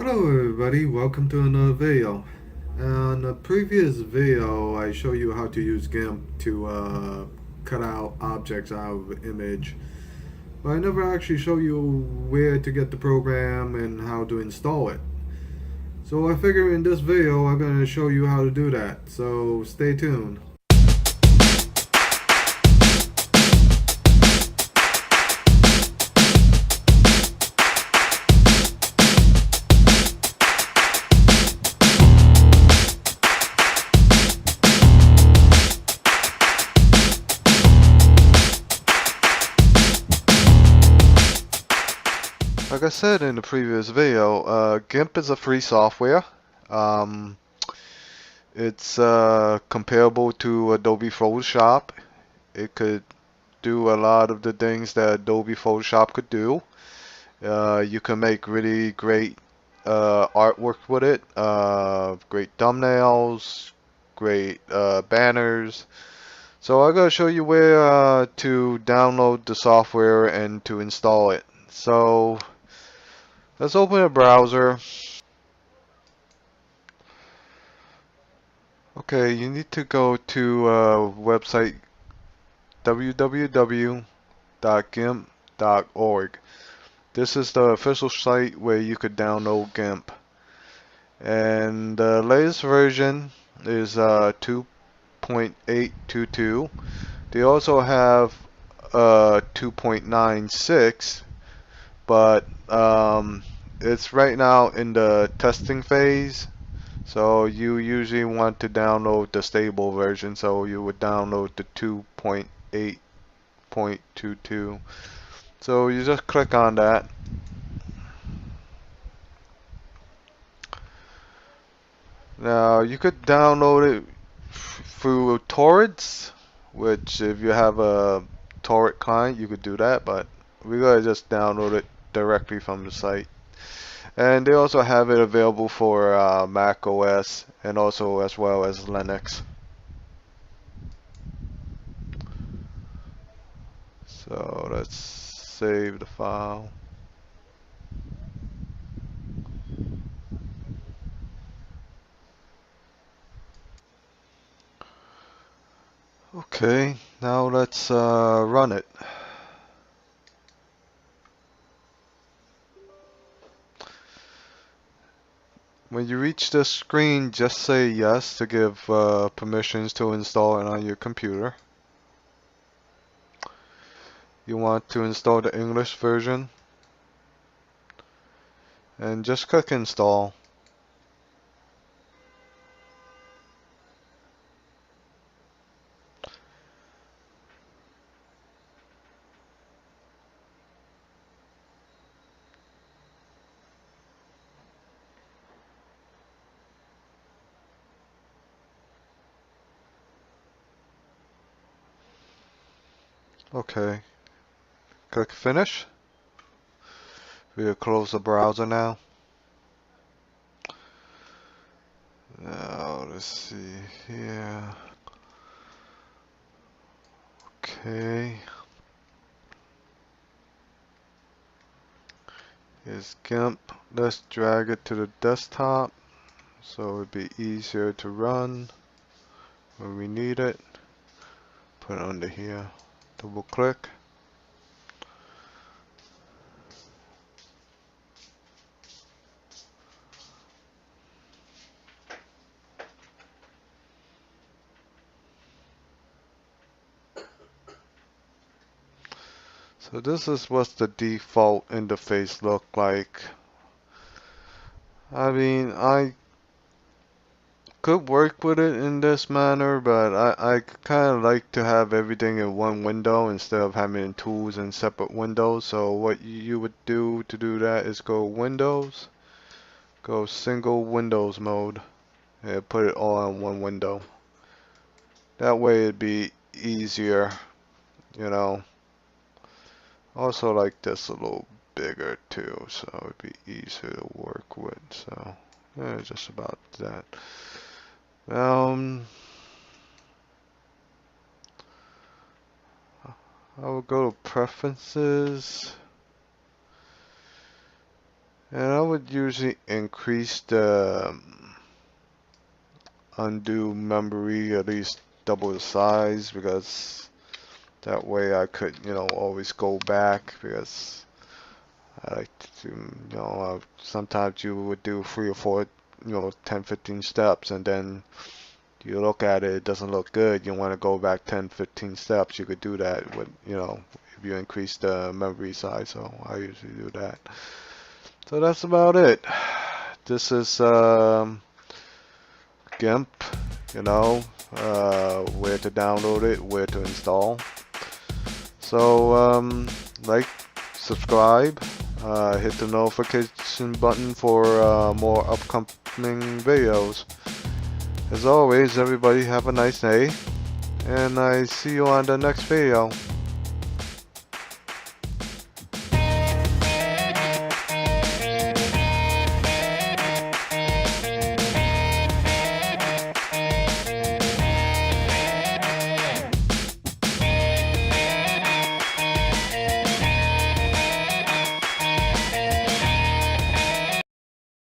Hello everybody, welcome to another video. On the previous video I showed you how to use GIMP to cut out objects out of an image, but I never actually show you where to get the program and how to install it. So I figure in this video I'm going to show you how to do that, so stay tuned. Like I said in the previous video, GIMP is a free software. Um, it's comparable to Adobe Photoshop. It could do a lot of the things that Adobe Photoshop could do. You can make really great artwork with it, great thumbnails, great banners. So I'm going to show you where to download the software and to install it. So let's open a browser. Okay, you need to go to website www.gimp.org. This is the official site where you could download GIMP. And the latest version is 2.822. They also have 2.96, but it's right now in the testing phase. So you usually want to download the stable version, so you would download the 2.8.22. So you just click on that. Now you could download it through torrents, which if you have a torrent client you could do that, but we're gonna just download it directly from the site. And they also have it available for Mac OS and also as well as Linux. So let's save the file. Okay, now let's run it. When you reach this screen, just say yes to give permissions to install it on your computer. You want to install the English version, and just click install. Okay, click finish. We'll close the browser now. Now let's see here. Okay. Here's GIMP. Let's drag it to the desktop so it'd be easier to run when we need it. Put it under here. Double click. So this is what the default interface look like. I mean, I could work with it in this manner, but I kind of like to have everything in one window instead of having tools in separate windows. So what you would do to do that is go Windows, go single Windows mode, and put it all in one window. That way it'd be easier, you know. Also like this a little bigger too, so it'd be easier to work with. So yeah, just about that. I will go to preferences, And I would usually increase the undo memory at least double the size, because that way I could, always go back, because I like to, sometimes you would do 3 or 4, 10, 15 steps, and then you look at it, it doesn't look good. You want to go back 10, 15 steps. You could do that with, if you increase the memory size. So I usually do that. So that's about it. This is GIMP, where to download it, where to install. So like, subscribe, hit the notification button for more upcoming videos. As always, everybody have a nice day, and I see you on the next video.